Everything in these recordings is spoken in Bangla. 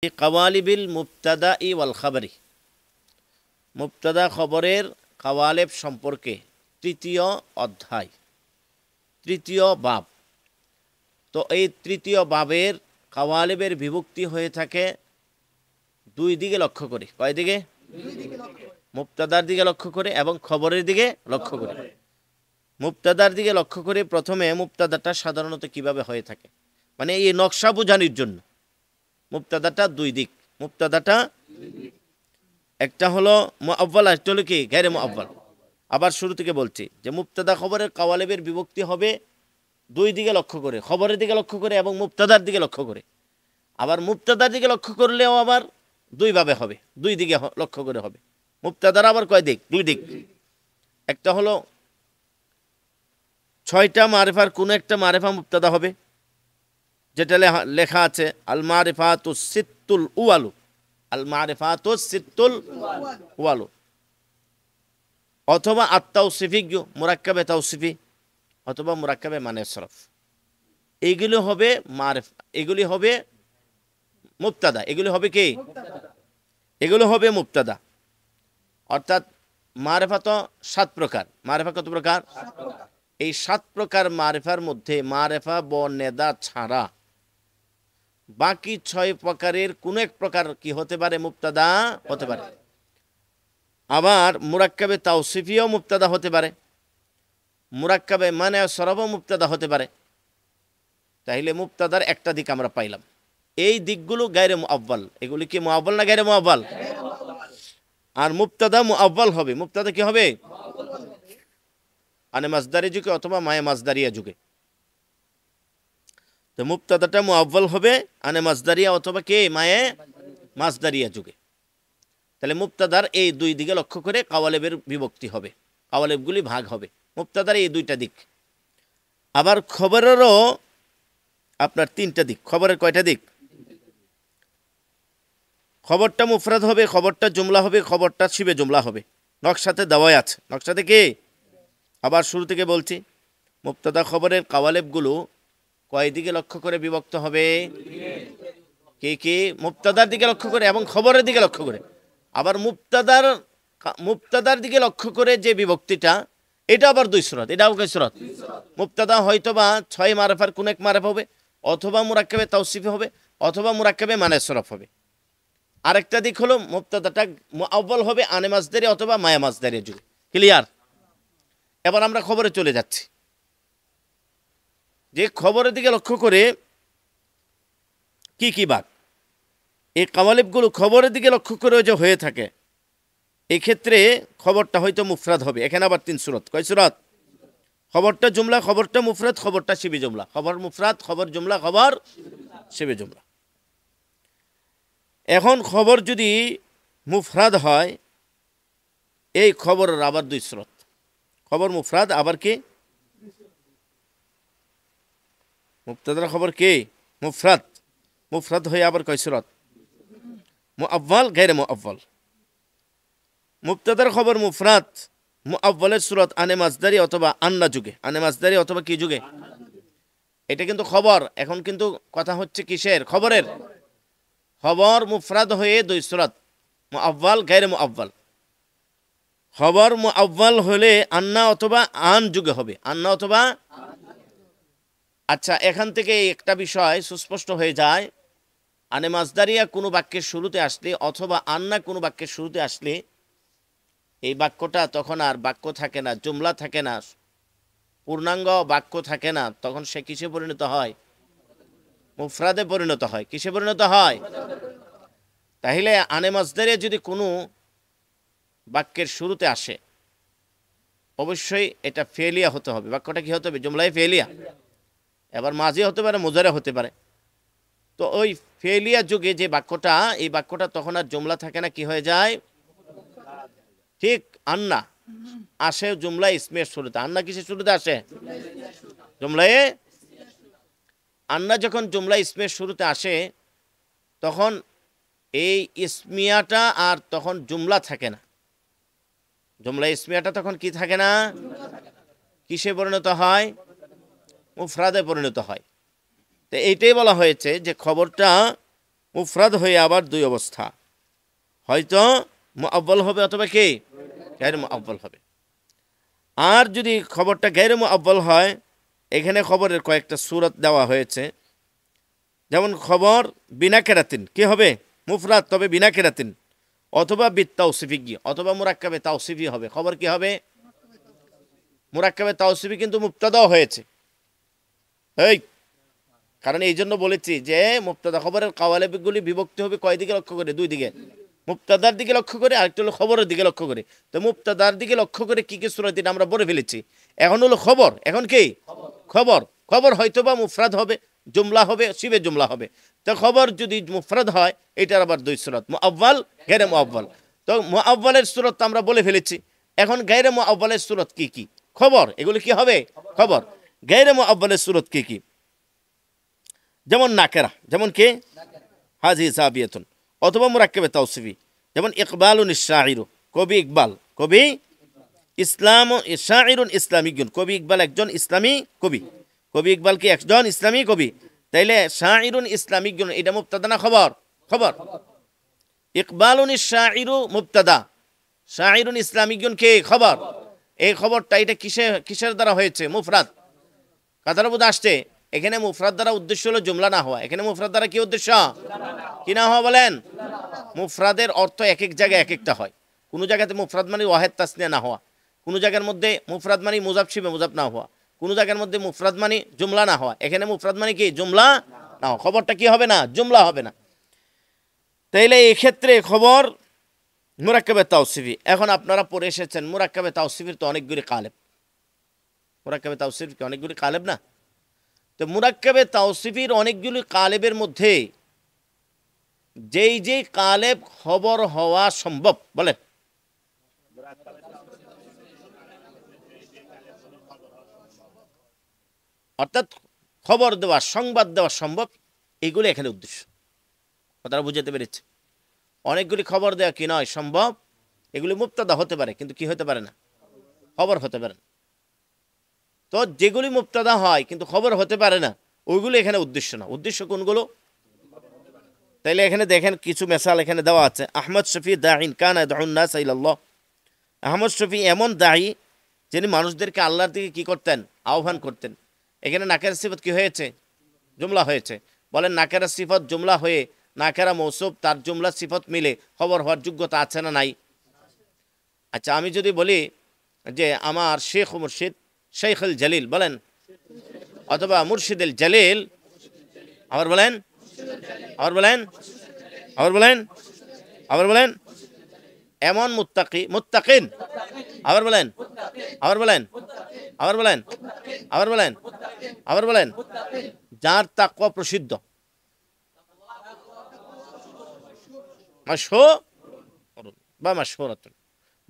কাওয়ালিবিল মুবতাদা ই ওয়াল খাবারি, মুবতাদা খবরের কাওয়ালেব সম্পর্কে তৃতীয় অধ্যায়, তৃতীয় বাব। তো এই তৃতীয় বাবের কাওয়ালেবের বিভক্তি হয়ে থাকে দুই দিকে লক্ষ্য করে। কয় দিকে? মুবতাদার দিকে লক্ষ্য করে এবং খবরের দিকে লক্ষ্য করে। মুবতাদার দিকে লক্ষ্য করে প্রথমে মুবতাদাটা সাধারণত কিভাবে হয়ে থাকে, মানে এই নকশা বোঝানোর জন্য মুবতাদাটা দুই দিক। মুবতাদাটা একটা হলো মুআব্বাল, একটা হলো কি গায়রে মুআব্বাল। আবার শুরু থেকে বলছি যে মুবতাদা খবরের কাওয়ালেবের বিভক্তি হবে দুই দিকে লক্ষ্য করে, খবরের দিকে লক্ষ্য করে এবং মুবতাদার দিকে লক্ষ্য করে। আবার মুবতাদার দিকে লক্ষ্য করলেও আবার দুইভাবে হবে, দুই দিকে লক্ষ্য করে হবে। মুবতাদার আবার কয় দিক? দুই দিক। একটা হলো ছয়টা মারিফার কোনো একটা মারিফা মুবতাদা হবে, যেটা লেখা আছে আল মারিফাতুস সিত্তুল উওয়ালু, আল মারিফাতুস সিত্তুল উওয়ালু, অথবা আত-তাওসিফি মুরাক্কাবে তাওসিফি, অথবা মুরাক্কাবে মানে সরফ। এইগুলি হবে মারিফা, এগুলি হবে মুবতাদা। এগুলি হবে কি? এগুলো হবে মুবতাদা। অর্থাৎ মারিফা তো 7 প্রকার। মারিফা কত প্রকার? এই 7 প্রকার মারিফার মধ্যে মারিফা বনেদা ছাড়া বাকি 6 প্রকারের কোনো এক প্রকার কি হতে পারে? মুবতাদা হতে পারে। আবার মুরাক্কাবে তাওসিফিও মুবতাদা হতে পারে, মুরাক্কাবে মানে সরফও মুবতাদা হতে পারে। তাইলে মুবতাদার একটা দিক আমরা পাইলাম। এই দিকগুলো গায়রে মুআব্বাল। এগুলি কি মুআব্বাল না গায়রে মুআব্বাল? আর মুবতাদা মুআব্বাল হবে। মুবতাদা কি হবে? আনে মাজদারি যুগে অথবা মায়ে মাজদারিয়া যুগে। তো মুবতাদাটা মুআব্বাল হবে আনে মাজদারিয়া অথবা কে মায়ে মাজদারিয়া যুগে। তাহলে মুবতাদার এই দুই দিকে লক্ষ্য করে কাওয়ালেবের বিভক্তি হবে, কাওয়ালেবগুলি ভাগ হবে। মুবতাদার এই দুইটা দিক। আবার খবরেরও আপনার 3টা দিক। খবরের কয়টা দিক? খবরটা মুফরাদ হবে, খবরটা জুমলা হবে, খবরটা শিবে জুমলা হবে। নকশাতে দেওয়াই আছে। নকশাতে কি? আবার শুরু থেকে বলছি, মুবতাদা খবরের কাওয়ালেবগুলো কয় দিকে লক্ষ্য করে বিভক্ত হবে? কি কি? মুবতাদার দিকে লক্ষ্য করে এবং খবরের দিকে লক্ষ্য করে। আবার মুবতাদার দিকে লক্ষ্য করে যে বিভক্তিটা, এটা আবার 2 সুরত। এটাও কয় সুরত? মুবতাদা হয়তোবা 6 মারিফার কোন এক মারিফা হবে, অথবা মুরাক্কাবে তাওসিফি হবে, অথবা মুরাক্কাবে মানে সরফ হবে। আরেকটা দিক হলো মুবতাদাটা মুআব্বাল হবে আনে মাজদারি অথবা মায়া মাজদারি যুগে। ক্লিয়ার? এবার আমরা খবরে চলে যাচ্ছি। যে খবরের দিকে লক্ষ্য করে কি কি বাক, এই কাওয়ালিবগুলো খবরের দিকে লক্ষ্য করে যে হয়ে থাকে, এই ক্ষেত্রে খবরটা হয়তো মুফরাদ হবে। এখানে আবার 3 সুরত। কয় সুরত? খবরটা জুমলা, খবরটা মুফরাদ, খবরটা শিবে জুমলা। খবর মুফরাদ, খবর জুমলা, খবর শিবে জুমলা। এখন খবর যদি মুফরাদ হয়, এই খবরের আবার 2 সুরত। খবর মুফরাদ আবার কি? মুবতাদার খবর কি? মুফরাদ। মুফরাদ হয়ে আবার কয় সুরত? মুআব্বাল, গায়রে মুআব্বাল। মুবতাদার খবর মুফরাদ, মুআব্বালের সুরত আনে মাজদারি অথবা আন্না যুগে। আনে মাজদারি অথবা কি যুগে? এটা কিন্তু খবর। এখন কিন্তু কথা হচ্ছে কিসের? খবরের। খবর মুফরাদ হয়ে 2 সুরত, মুআব্বাল, গায়রে মুআব্বাল। খবর মুআব্বাল হলে আন্না অথবা আন যুগে হবে। আন্না অথবা। আচ্ছা, এখান থেকে একটা বিষয় সুস্পষ্ট হয়ে যায়। আনে মাজদারিয়া কোনো বাক্যের শুরুতে আসলে অথবা আন্না কোনো বাক্যের শুরুতে আসলে এই বাক্যটা তখন আর বাক্য থাকে না, জুমলা থাকে না, পূর্ণাঙ্গ বাক্য থাকে না। তখন সে কিসে পরিণত হয়? মুফরাদে পরিণত হয়। কিসে পরিণত হয়? তাহলে আনে মাজদারিয়া যদি কোনো বাক্যের শুরুতে আসে, অবশ্যই এটা ফেলিয়া হতে হবে। বাক্যটা কি হতে হবে? জুমলায় ফেলিয়া। এবার মাঝি হতে পারে, মুজারে হতে পারে। তো ওই ফেলিয়া যুগে যে বাক্যটা, এই বাক্যটা তখন আর জুমলা থাকে না, কি হয়ে যায়? ঠিক আন্না আসে জুমলা ইসমের শুরুতে। আন্না কিসের শুরুতে আসে? জুমলায়। আন্না যখন জুমলা ইসমের শুরুতে আসে, তখন এই ইসমিয়াটা আর তখন জুমলা থাকে না। জুমলা ইসমিয়াটা তখন কি থাকে না? কিসে পরিণত হয়? মুফরাদে পরিণত হয়। তো এইটাই বলা হয়েছে যে খবরটা মুফরাদ হয়ে আবার দুই অবস্থা, হয়তো মুআব্বাল হবে অথবা কি গায়রে মুআব্বাল হবে। আর যদি খবরটা গায়রে মুআব্বাল হয়, এখানে খবরের কয়েকটা সূরত দেওয়া হয়েছে। যেমন খবর বিনা কেরাতিন কি হবে? মুফরাদ, তবে বিনা কেরাতিন, অথবা বিত্তাউসিফি, অথবা মুরাক্কাবে তাওসিফি হবে। খবর কি হবে? মুরাক্কাবে তাওসিফি, কিন্তু মুবতাদাও হয়েছে। এই কারণ এই জন্য বলেছি যে মুবতাদা খবরের কাওয়ালিবগুলি বিভক্তি হবে কয় দিকে লক্ষ্য করে? দুই দিকে, মুবতাদার দিকে লক্ষ্য করে, আরেকটা হলো খবরের দিকে লক্ষ্য করে। তো মুবতাদার দিকে লক্ষ্য করে কি কি সূরা দিন আমরা বলে ফেলেছি। এখন হলো খবর, এখন কি খবর? খবর হয়তোবা মুফরাদ হবে, জুমলা হবে, শিবে জুমলা হবে। তো খবর যদি মুফরাদ হয়, এটার আবার দুই সূরত, মুআব্বাল, গায়রে মুআব্বাল। তো মুআব্বালের সূরত আমরা বলে ফেলেছি। এখন গায়রে মুআব্বালের সূরত কি কি? খবর, এগুলো কি হবে? খবর। গায়রে মুআব্বালের সূরত কি কি? যেমন নাকেরা, যেমন কে হাজি সাবিয়াতুন, অথবা মুরাক্কাবে তাওসিফি, যেমন ইকবালুন শাইরু, কবি ইকবাল, কবি ইসলাম, শাইরুন ইসলামিগুন, কবি ইকবাল একজন ইসলামী কবি, কবি ইকবাল কি একজন ইসলামী কবি। তাইলে শাইরুন ইসলামিগুন এটা মুবতাদা না খবর? খবর। ইকবালুন শাইরু মুবতাদা, শাইরুন ইসলামিগুন কে খবর। এই খবরটা এটা কিসের দ্বারা হয়েছে? মুফরাদ। কথাটা বোধ আসছে? এখানে মুফরাদ দ্বারা উদ্দেশ্য হলো জুমলা না হওয়া। এখানে মুফরাদ দ্বারা কি উদ্দেশ্য? কি না হওয়া বলেন? মুফরাদের অর্থ এক এক জায়গায় এক একটা হয়। কোনো জায়গাতে মুফরাদ মানে ওয়াহেদ তাসনিয়া না হওয়া, কোনো জায়গার মধ্যে মুফরাদ মানে মুজাফ শিবে মুজাফ না হওয়া, কোনো জায়গার মধ্যে মুফরাদ মানে জুমলা না হওয়া। এখানে মুফরাদ মানে কি? জুমলা না হওয়া। খবরটা কি হবে না? জুমলা হবে না। তাইলে এই ক্ষেত্রে খবর মুরাক্কাবে তাওসিফি। এখন আপনারা পড়ে এসেছেন মুরাক্কাবে তাওসিফির তো অনেকগুলি কালেব, মুরাক্কাবে তাওসিফ কি অনেকগুলি কালেব না? তো মুরাক্কাবে তাওসিফির অনেকগুলি কালেবের মধ্যে যেই কালেব খবর হওয়া সম্ভব বলেন? অর্থাৎ খবর দেওয়া, সংবাদ দেওয়া সম্ভব, এইগুলি এখানে উদ্দেশ্য। কথাটা বুঝাতে পেরেছে? অনেকগুলি খবর দেওয়া কি নয় সম্ভব, এগুলি মুবতাদা হতে পারে, কিন্তু কি হতে পারে না? খবর হতে পারে না। তো যেগুলি মুবতাদা হয় কিন্তু খবর হতে পারে না, ওইগুলো এখানে উদ্দেশ্য না। উদ্দেশ্য কোনগুলো? তাইলে এখানে দেখেন কিছু মেসাল এখানে দেওয়া আছে। আহমদ শফি দাঈন কানা ইয়াদউন নাস ইলাল্লাহ। আহমদ শফি এমন দায়ী যিনি মানুষদেরকে আল্লাহর দিকে কি করতেন? আহ্বান করতেন। এখানে নাকেরা সিফত কি হয়েছে? জুমলা হয়েছে। বলেন নাকেরা সিফত জুমলা হয়ে নাকেরা মৌসুফ তার জুমলা সিফত মিলে খবর হওয়ার যোগ্যতা আছে না নাই? আচ্ছা, আমি যদি বলি যে আমার শেখ মুর্শিদ শেখুল জালিল বলেন, অথবা মুর্শিদুল জালিল, আবার বলেন, আবার বলেন, আবার বলেন, আবার বলেন, এমন মুত্তাকি, মুত্তাকিন, আবার বলেন, আবার বলেন, আবার বলেন, আবার বলেন, আবার বলেন, যার তাকওয়া প্রসিদ্ধ, মাশহুরুন বা মাশহুরাতুন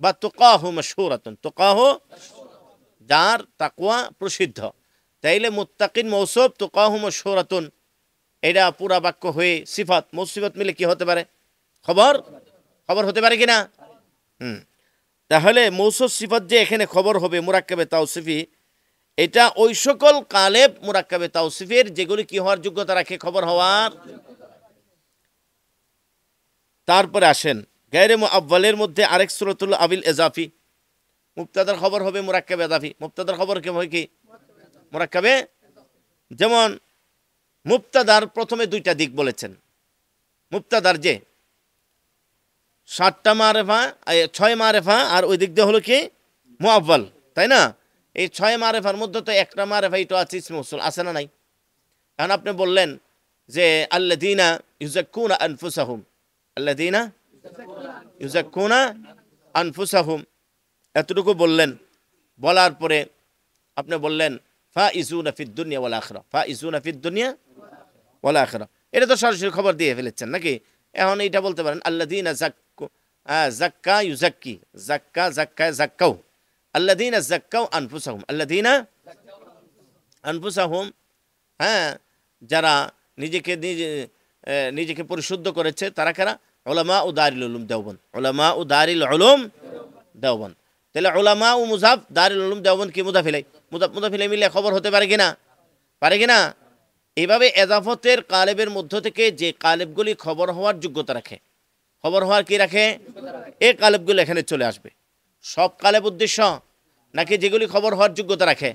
বা তুকাহু মাশহুরাতুন, তুকাহু যার তাকওয়া প্রসিদ্ধ। তাইলে মুত্তাকিন মৌসুফ, তুকাহু মাশহুরাতুন, এটা পুরা বাক্য হয়ে সিফাত, মৌসিফত মিলে কি হতে পারে? খবর। খবর হতে পারে কিনা? তাহলে মৌসুফ সিফাত যে এখানে খবর হবে মুরাক্কাবে তাওসিফি, এটা ওই সকল কালেব মুরাক্কাবে তাওসিফের যেগুলি কি হওয়ার যোগ্যতা রাখে? খবর হওয়ার। তারপরে আসেন গায়রে মুআব্বালের মধ্যে আরেক সূরত হলো আবিল ইজাফি। মুবতাদার খবর হবে মুরাক্কাবে ইজাফি। মুবতাদার খবর কি হয়? কি মুরাক্কাবে। যেমন মুবতাদার প্রথমে দুইটা দিক বলেছেন। মুবতাদার যে 7টা মারেফা, 6 মারেফা, আর ওই দিক দিয়ে হলো কি মুআব্বাল, তাই না? এই 6 মারেফার মধ্যে তো একটা মারেফা এটা আছে ইসমে মৌসুল, আছে না নাই? এখন আপনি বললেন যে আল্লাযীনা ইউযাক্কুনা আনফুসাহুম, আল্লাযীনা ইউযাক্কুনা আনফুসাহুম, এতটুকু বললেন। বলার পরে আপনি বললেন ফাইজুনা ফিদ দুনিয়া ওয়াল আখিরা, ফাইজুনা ফিদ দুনিয়া ওয়াল আখিরা। এটা তো সরাসরি খবর দিয়ে ফেলেছেন নাকি? এখন এইটা বলতে পারেন আল্লাযীনা যাক্কা ইউযাক্কি, যাক্কা যাক্কায় যাক্কাও, আল্লাযীনা যাক্কাও আনফুসাহুম, আল্লাযীনা আনফুসাহুম, হ্যাঁ, যারা নিজেকে পরিশুদ্ধ করেছে তারা কারা? উলামা ও দারিল উলুম দেওবন্দ, উলামা ও দারিল উলুম দেওবন্দ। তাহলে উলামা ও মুজাফ, দারিল উলুম দেওবন্দ কি মুজাফ ইলাই, মুজাফ মুজাফ ইলাই মিলে খবর হতে পারে কিনা? পারে কিনা? এইভাবে এজাফতের কালেবের মধ্য থেকে যে কালেবগুলি খবর হওয়ার যোগ্যতা রাখে, খবর হওয়ার কি রাখে, এই কালেবগুলো এখানে চলে আসবে। সব কালেব উদ্দেশ্য নাকি যেগুলি খবর হওয়ার যোগ্যতা রাখে?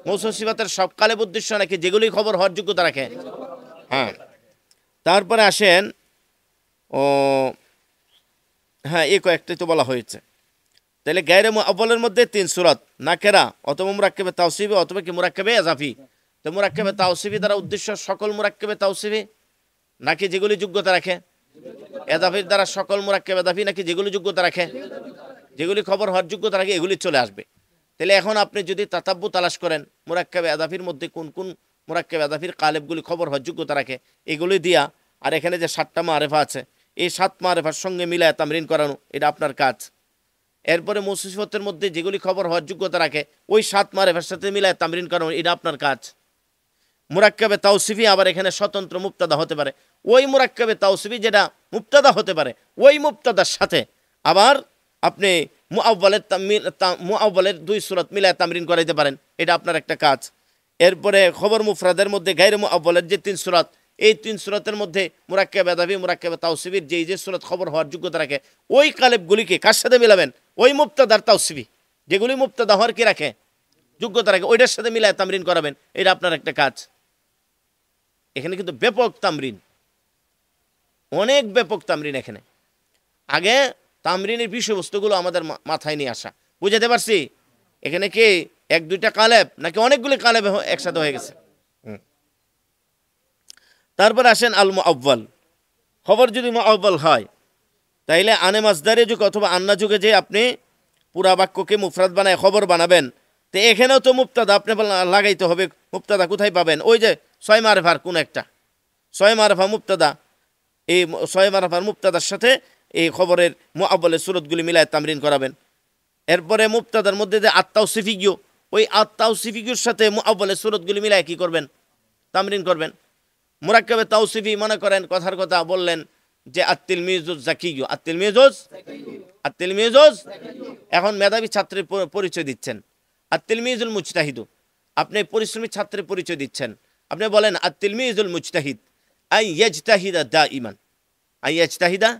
মৌসুম সিফাতের সব কালেব উদ্দেশ্য নাকি যেগুলি খবর হওয়ার যোগ্যতা রাখে? হ্যাঁ। তারপরে আসেন ও হ্যাঁ, এই কয়েকটাই তো বলা হয়েছে। তাহলে গায়রে মুআব্বালের মধ্যে 3 সূরত, নাকেরা অথবা মুরাক্কাবে তাওসিফি অথবা কি মুরাক্কাবে ইজাফি। তো মুরাক্কাবে তাওসিফি দ্বারা উদ্দেশ্য সকল মুরাক্কাবে তাওসিফি নাকি যেগুলি যোগ্যতা রাখে? ইজাফির দ্বারা সকল মুরাক্কাবে ইজাফি নাকি যেগুলি যোগ্যতা রাখে? যেগুলি খবর হওয়ার যোগ্যতা রাখে এগুলি চলে আসবে। তাহলে এখন আপনি যদি তাতাব্বু তালাশ করেন মুরাক্কাবে ইজাফির মধ্যে কোন কোন মুরাক্কাবে ইজাফির কালেবগুলি খবর হওয়ার যোগ্যতা রাখে, এগুলি দিয়া আর এখানে যে 7টা মারেফা আছে এই 7 মারেফার সঙ্গে মিলায় তামরিন করানো, এটা আপনার কাজ। এরপরে মৌসুম সিফাতের মধ্যে যেগুলি খবর হওয়ার যোগ্যতা রাখে ওই 7 মারেফার সাথে মিলায় তামরিন করানো, এটা আপনার কাজ। মুরাক্কাবে তাওসিফি আবার এখানে স্বতন্ত্র মুবতাদা হতে পারে, ওই মুরাক্কাবে তাওসিফি যেটা মুবতাদা হতে পারে ওই মুবতাদার সাথে আবার আপনি মুআব্বালের 2 সূরত মিলায় তামরিন করাইতে পারেন, এটা আপনার একটা কাজ। এরপরে খবর মুফরাদের মধ্যে গায়রে মুআব্বালের যে 3 সূরত, এই 3 সূরতের মধ্যে মুরাক্কাবে ইজাফি মুরাক্কাবে তাওসিফির যে সূরত খবর হওয়ার যোগ্যতা রাখে ওই কালেবগুলিকে কার সাথে মিলাবেন? ওই মুবতাদার তাওসিফি যেগুলি মুবতাদা হওয়ার কি রাখে, যোগ্যতা রাখে, ওইটার সাথে মিলায় তামরিন করাবেন, এটা আপনার একটা কাজ। এখানে কিন্তু ব্যাপক তামরিন, অনেক ব্যাপক তামরিন এখানে। আগে তামরিনের বিষয়বস্তুগুলো আমাদের মাথায় নিয়ে আসা, বুঝাতে পারছি? এখানে কি 1-2টা কালেব নাকি অনেকগুলি কালেব একসাথে হয়ে গেছে? তারপর আসেন আল মুআব্বাল। খবর যদি মুআব্বাল হয় তাইলে আনে মাসদারে যুগ অথবা আন্না যুগে যে আপনি পুরা বাক্যকে মুফরাদ বানায় খবর বানাবেন, তো এখানেও তো মুবতাদা আপনি লাগাইতে হবে। মুবতাদা কোথায় পাবেন? ওই যে 6 মারফার কোন একটা 6 মারফা মুবতাদা, এই 6 মারফার মুবতাদার সাথে এই খবরের মুআব্বালের সূরতগুলি মিলায় তামরিন করাবেন। এরপরে মুবতাদার মধ্যে যে আত-তাওসিফিয়্যু, ওই আত-তাওসিফিয়্যুর সাথে মুআব্বালের সূরতগুলি মিলায় কি করবেন? তামরিন করবেন। মুরাক্কাবে তাওসিফি মনে করেন কথার কথা বললেন যে আত-তিলমিজুজ যাকিয়্যু, আত-তিলমিজুজ এখন মেধাবী ছাত্রের পরিচয় দিচ্ছেন। আত-তিলমিজুল মুজতাহিদু, আপনি পরিশ্রমী ছাত্রের পরিচয় দিচ্ছেন। আপনি বলেন আত-তিলমিজুল মুজতাহিদ আই ইয়াজতাহিদা দাইমান, আই ইয়াজতাহিদা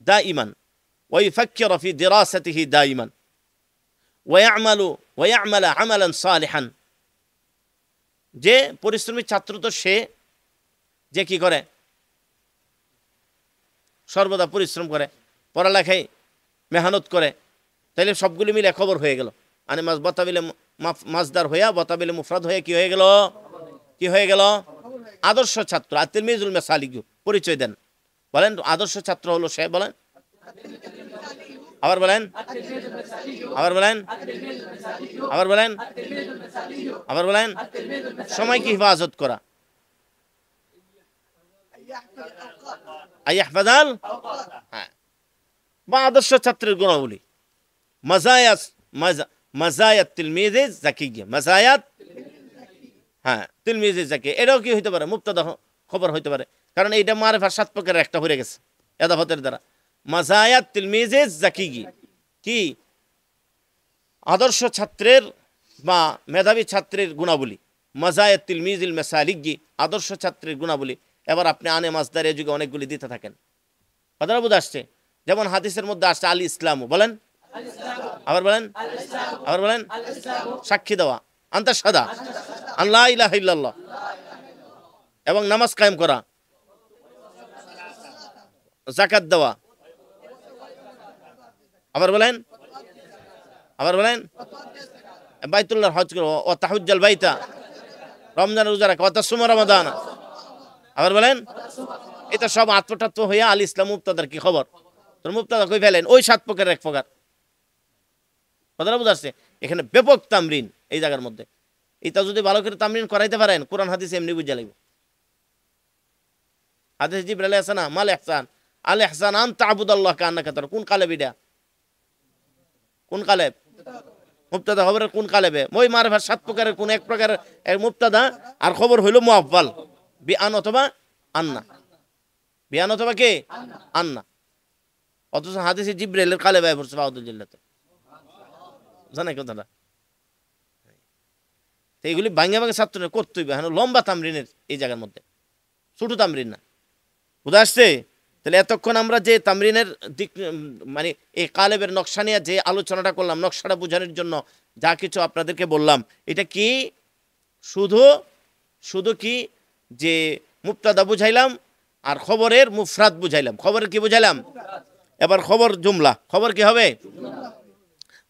দাইমান ওয়া ইফাক্কিরু ফি দিরাসাতিহি দাইমান ওয়া ইয়ামালা আমালান সালিহান। যে পরিশ্রমী ছাত্র তো সে যে কি করে, সর্বদা পরিশ্রম করে, পড়ালেখায় মেহনত করে, তাইলে সবগুলি মিলে খবর হয়ে গেল। আনে মাস বতাবিলে মাসদার হইয়া বতাবিলে মুফরাদ হয়ে কি হয়ে গেল? কি হয়ে গেল? আদর্শ ছাত্র। আত-তিলমিজুল মাসালিকু পরিচয় দেন, বলেন আদর্শ ছাত্র হলো সে, বলেন আবার বলেন, আবার বলেন, আবার বলেন, আবার বলেন। সময় কি হেফাজত করা, আইয়াহফাজাল, হ্যাঁ, বা আদর্শ ছাত্রের গুণাবলী। মাজায়াত তিলমিজে যাকিয়্যা, মাজায়াত, হ্যাঁ, তিলমিজে যাকিয়্যা, এটাও কি হইতে পারে? মুবতাদা খবর হইতে পারে, কারণ এইটা মারেফার 7 প্রকারের একটা হয়ে গেছে ইজাফতের দ্বারা। মাজায়াত তিলমিজে যাকিয়্যা কি? আদর্শ ছাত্রের বা মেধাবী ছাত্রের গুণাবলী। মাজায়াত তিলমিজিল মাসালিকি, আদর্শ ছাত্রের গুণাবলী। এবার আপনি আনে মাসদার এই যুগে অনেকগুলি দিতে থাকেন, কথাটা বুঝে আসছে? যেমন হাদিসের মধ্যে আসছে আল ইসলামু, বলেন আবার বলেন, আবার বলেন, সাক্ষী দেওয়া, আনতাশহাদা আল্লা ইলাহা ইল্লাল্লাহ, এবং নামাজ কায়েম করা, যাকাত দেওয়া, আবার বলেন, আবার বলেন, বাইতুল্লাহর হজ করো, ও তাহুজ্জাল বাইতা, রমজান রোজা রাখা, ও তাসুমা রমাদান, আবার বলেন। এটা সব আত্মটাত্ম হইয়া আল ইসলাম মুবতাদার কি খবর? তোর মুবতাদা কই ফেলেন? ওই 7 প্রকারের এক প্রকার, কথাটা বুঝাচ্ছে? এখানে ব্যাপক তামরিন এই জায়গার মধ্যে। এটা যদি ভালো করে তামরিন করাইতে পারেন, কোরআন হাদিস এমনি বুঝা লাগবে। হাদিস জিবরাইল আছে না, মাল ইহসান, আল ইহসান আন তা'বুদাল্লাহ কান্নাকা তারা। কোন কালেব এটা? কোন কালেব? মুবতাদা খবরের কোন কালেবে? ওই মারফার 7 প্রকারের কোন এক প্রকারের এক মুবতাদা, আর খবর হইল মুআব্বাল বিআন অথবা আন্না, বিআন অথবা কে আন্না। অথচ হাদিসে জিবরাইলের কালেবে পড়ছে ফাউদুল জিল্লাতে, জানেন কথাটা? তো এগুলি ভাঙে ভাঙে ছাত্র করতেই হবে, হ্যাঁ লম্বা তামরিনের এই জায়গার মধ্যে, ছোটো তামরিন না। বুঝা আসছে? তাহলে এতক্ষণ আমরা যে তামরিনের দিক মানে এই কালেবের নকশা নিয়ে যে আলোচনাটা করলাম, নকশাটা বোঝানোর জন্য যা কিছু আপনাদেরকে বললাম, এটা কি শুধু শুধু কি যে মুবতাদা বুঝাইলাম আর খবরের মুফরাদ বুঝাইলাম। খবরের কি বুঝাইলাম? এবার খবর জুমলা। খবর কি হবে?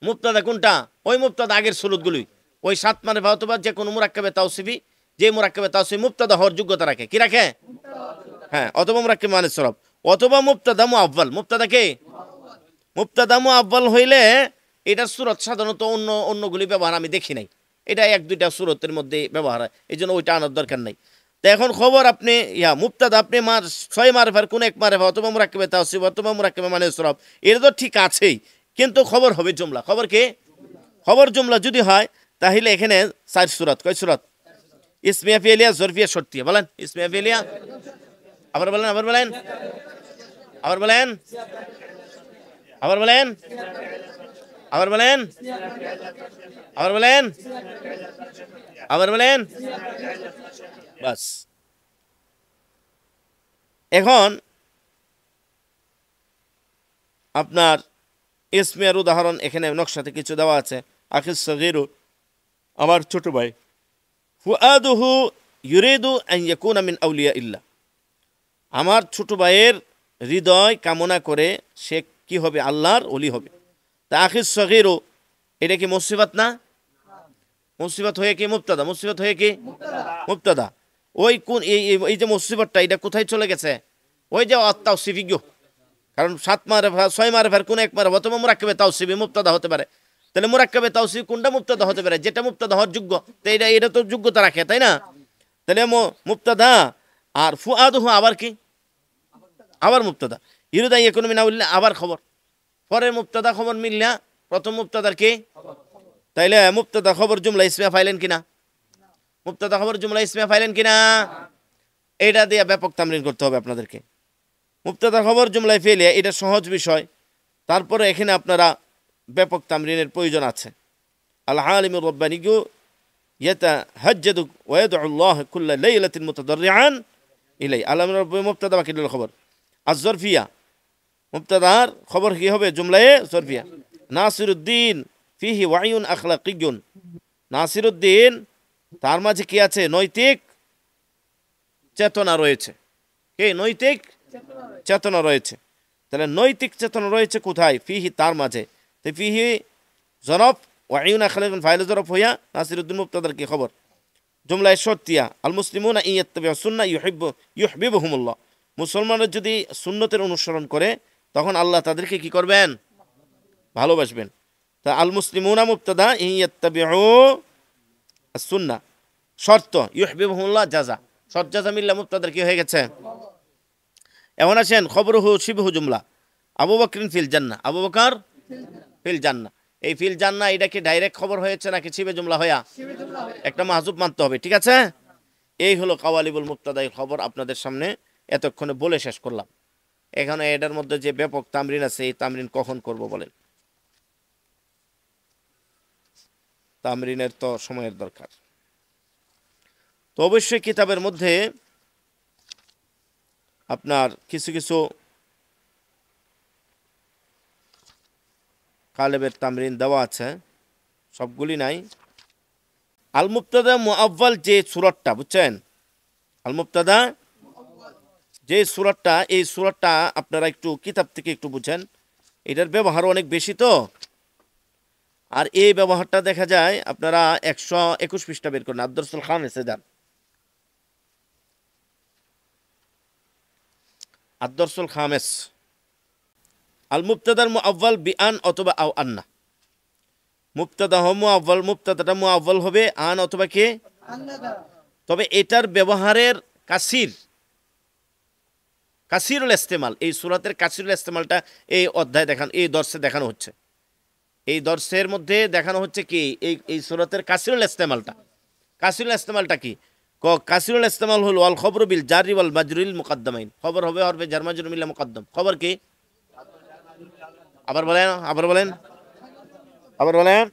মুবতাদা কোনটা? ওই মুবতাদা আগের সুরতগুলি, ওই 7 মানে বা অথবা যে কোনো মুরাক্কাবে তাওসিফি, যে মুরাক্কাবে তাওসিফি মুবতাদা হওয়ার যোগ্যতা রাখে। কি রাখে? হ্যাঁ, অথবা মুরাক্কাব মানে সরব, অথবা মুবতাদা মুআব্বাল। মুবতাদা কে? মুবতাদা মুআব্বাল হইলে এটার সুরত সাধারণত অন্যগুলি ব্যবহার আমি দেখি নাই, এটা 1-2টা সুরতের মধ্যে ব্যবহার হয়, এই জন্য ওইটা আনার দরকার নাই। তো এখন খবর আপনি মুবতাদা আপনি 6 মারফার কোন এক মারফা অথবা মুরাক্কাবে তাওসিফ অথবা মুরাক্কাবে মানে সরব, এটা তো ঠিক আছেই, কিন্তু খবর হবে জুমলা। খবর কে? খবর জুমলা যদি হয় তাহলে এখানে 4 সুরত। কয় সুরত? ইসমিয়া ফিলিয়া, জরফিয়া, শর্তিয়া। বলেন ইসমিয়া ফিলিয়া, আবার বলেন, আবার বলেন, আবার বলেন, আবার বলেন, আবার বলেন, আবার বলেন, আবার বলেন। বাস। এখন আপনার ইসমিয়ার উদাহরণ এখানে নকশাতে কিছু দেওয়া আছে। আখিস সগীরু, আমার ছোট ভাই, ফুআদুহু ইউরিদু আন ইয়াকুনা মিন আউলিয়া ইল্লাহ, আমার ছোট ভাইয়ের হৃদয় কামনা করে সে কি হবে? আল্লাহর ওলি হবে। তা আখিস সগীরু, এটা কি মুসিবত না? মুসিবত হয়ে কি মুবতাদা? মুসিবত হয়ে কি মুবতাদা? ওই কোন এই যে মুসিবতটা, এটা কোথায় চলে গেছে? ওই যে তাওসিফিজ্ঞ, কারণ 7 মারফা 6 মারফার কোন এক মারফা অথবা মুরাক্কাবে তাওসিফি মুবতাদা হতে পারে। তাহলে মুরাক্কাবে তাওসিফ কোনটা মুবতাদা হতে পারে? যেটা মুবতাদা হওয়ার যোগ্য। তো এটা তো যোগ্যতা রাখে, তাই না? তাহলে মুবতাদা। আর ফুআদুহু আবার কি? আবার মুবতাদা। ইউরিদু আন ইয়াকুনা মিন আউলিয়া, আবার খবর। পরের মুবতাদা খবর মিললা প্রথম মুবতাদার কি? তাইলে মুবতাদা খবর জুমলা ইসমিয়া ফাইলেন কিনা? মুবতাদা খবর জুমলা ইসমিয়া ফাইলেন কিনা? এটা দিয়ে ব্যাপক তামরিন করতে হবে আপনাদেরকে। মুবতাদা খবর জুমলায় ফেলিয়া, এটা সহজ বিষয়, তারপরে এখানে আপনারা ব্যাপক তামরিনের প্রয়োজন আছে। আল আলিমুর রব্বানিয়্যু ইয়াতাহাজ্জাদু ওয়া ইয়াদউ আল্লাহ কুল্লা লাইলাতিন মুতাদাররিআন ইলাই। আলামিন রব্বানি মুবতাদা, বাকি হলো খবর। আয-যরফিয়া, মুবতাদার খবর কি হবে? জুমলায়ে যরফিয়া। নাসিরুদ্দিন ফিহি ওয়াইউন আখলাকিয়্যুন, নাসিরুদ্দিন তার মাঝে কি আছে? নৈতিক চেতনা রয়েছে। কে? নৈতিক চেতনা রয়েছে। তাহলে নৈতিক চেতনা রয়েছে কোথায়? ফিহি, তার মাঝে। তো ফিহি জরফ, ওয়াইউন আখলাকিয়্যুন ফাইল জরফ হইয়া নাসিরুদ্দিন মুবতাদার কি খবর? জুমলায়ে শর্তিয়া। আল মুসলিমুনা ইন ইয়াত্তাবিউ সুন্নাহ ইউহিব্বুহুমুল্লাহ, মুসলমানরা যদি সুন্নতের অনুসরণ করে তখন আল্লাহ তাদেরকে কি করবেন? ভালোবাসবেন। তা আল মুসলিমুনা মুবতাদা, ইন ইয়াত্তাবিউ সুন্নাহ শর্ত, ইউহিব্বুহুমুল্লাহ জাযা, শর্ত জাযা মিল্লা মুবতাদার কি হয়ে গেছে? এখন আসেন খবরহু শিবহু জুমলা। আবু বকরিন ফিল জান্নাহ, আবু বকর ফিল জান্নাহ। এই ফিল জান্নাহ এটা কি ডাইরেক্ট খবর হয়েছে নাকি শিবে জুমলা হইয়া? একটা মাহজুব মানতে হবে, ঠিক আছে? এই হলো কাওয়ালিবুল মুবতাদা খবর, আপনাদের সামনে এতক্ষণে বলে শেষ করলাম। এখানে এটার মধ্যে যে ব্যাপক তামরিন আছে, এই তামরিন কখন করব বলেন? তামরিনের তো সময়ের দরকার। তো অবশ্যই কিতাবের মধ্যে আপনার কিছু কিছু কালেবের তামরিন দেওয়া আছে, সবগুলি নাই। আল মুবতাদা মুআব্বাল যে সূরাটা, বুঝছেন? আল মুবতাদা যে সূরাটা, এই সূরাটা আপনারা একটু কিতাব থেকে একটু বুঝেন, এটার ব্যবহার অনেক বেশি তো। আর এই ব্যবহারটা দেখা যায় আপনারা 121 পৃষ্ঠা বের করেন, আদ-দরসুল খামিসে যান। আদ-দরসুল খামিস। আল মুবতাদার মুআব্বাল বিআন অথবা আও আন্না, মুবতাদা মুআব্বাল, মুবতাদাটা মুআব্বাল হবে আন অথবা কে? তবে এটার ব্যবহারের কাসিরুল ইস্তেমাল, এই সূরাতের কাসিরুল ইস্তেমালটা এই অধ্যায় দেখানো, এই দর্শে দেখানো হচ্ছে। এই দর্শের মধ্যে দেখানো হচ্ছে কি এই সূরাতের কাসিরুল ইস্তেমালটা। কাসিরুল ইস্তেমালটা কি? কাসিরুল ইস্তেমাল হলো আল খবরু বিল জারি ওয়াল মাজরুরিল মুকাদ্দামাইন, খবর হবে হরফে জার মাজরুর মিল্লা মুকাদ্দাম। খবর কি? আবার বলেন, আবার বলেন, আবার বলেন।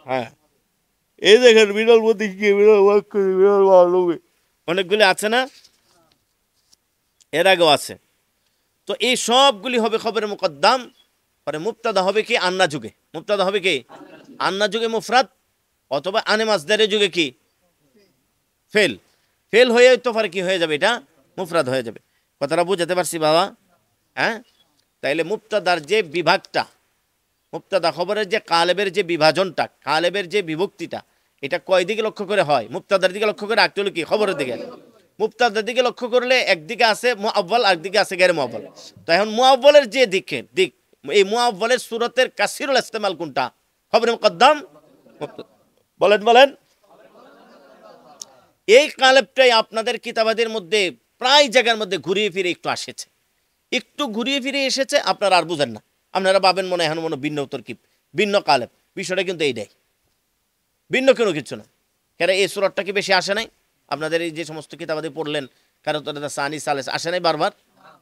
হ্যাঁ, এই দেখেন বিরল মধ্যে কি বিরল বাক্য, বিরল মালুমে অনেকগুলি আছে না, এর আগেও আছে। তো এই সবগুলি হবে খবরের মুকদ্দাম। পরে মুবতাদা হবে কি আন্না যুগে, মুবতাদা হবে কি আন্না যুগে মুফরাদ, অথবা আনে মাসদারের যুগে কি ফেল। ফেল হয়ে তো পরে কি হয়ে যাবে, এটা মুফরাদ হয়ে যাবে। কথাটা বুঝাতে পারছি বাবা? হ্যাঁ, তাইলে মুবতাদার যে বিভাগটা, মুবতাদা খবরের যে কালেবের যে বিভাজনটা, কালেবের যে বিভক্তিটা, এটা কয় দিকে লক্ষ্য করে হয়? মুবতাদার দিকে লক্ষ্য করে, আরেকটা হলো কি খবরের দিকে। মুবতাদার দিকে লক্ষ্য করলে একদিকে আছে মুআব্বাল, আরেকদিকে আছে গায়রে মুআব্বাল। তো এখন মুআব্বালের যে দিক, এই মুআব্বালের সূরতের কাসিরুল ইস্তেমাল কোনটা? খবরে মুকদ্দাম। বলেন। এই কালেবটাই আপনাদের কিতাবাদের মধ্যে প্রায় জায়গার মধ্যে ঘুরিয়ে ফিরে একটু ঘুরিয়ে ফিরে এসেছে, আপনারা আর বুঝেন না। আপনারা ভাবেন মনে এখন মনে ভিন্ন তরকিব, ভিন্ন কালেব। বিষয়টা কিন্তু এইটাই, ভিন্ন কোনো কিছু না। কেন এই সুরতটা কি বেশি আসে নাই আপনাদের এই যে সমস্ত কিতাবাদি পড়লেন? কারণ সানি সালেস আসে নাই বারবার?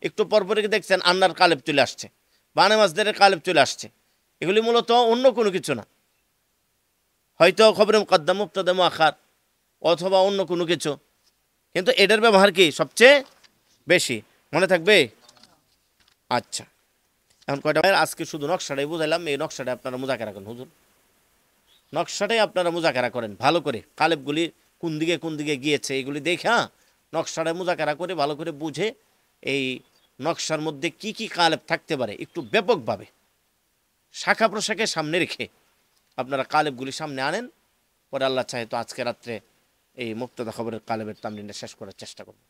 একটু পরপরই দেখছেন আন্নার কালেব চলে আসছে, বানে মাসদারের কালেব চলে আসছে। এগুলি মূলত অন্য কোনো কিছু না, হয়তো খবরে মুকদ্দাম, মুবতাদা, মুআখার, অথবা অন্য কোনো কিছু, কিন্তু এটার ব্যবহার কি সবচেয়ে বেশি। মনে থাকবে? আচ্ছা, এখন কয়টা আজকে শুধু নকশাটাই বুঝাইলাম। এই নকশাটা আপনারা মুজাকারা করেন হুজুর, নকশাটাই আপনারা মুজাকারা করেন ভালো করে। কালেবগুলি কোন দিকে গিয়েছে এগুলি দেখা নকশাটা মুজাকারা করে ভালো করে বুঝে, এই নকশার মধ্যে কি কি কালেব থাকতে পারে একটু ব্যাপকভাবে শাখা প্রশাখে সামনে রেখে আপনারা কালেবগুলি সামনে আনেন। পরে আল্লাহ চাহে তো আজকে রাত্রে এই মুবতাদা খবরের কালেবের তামরিনটা শেষ করার চেষ্টা করব।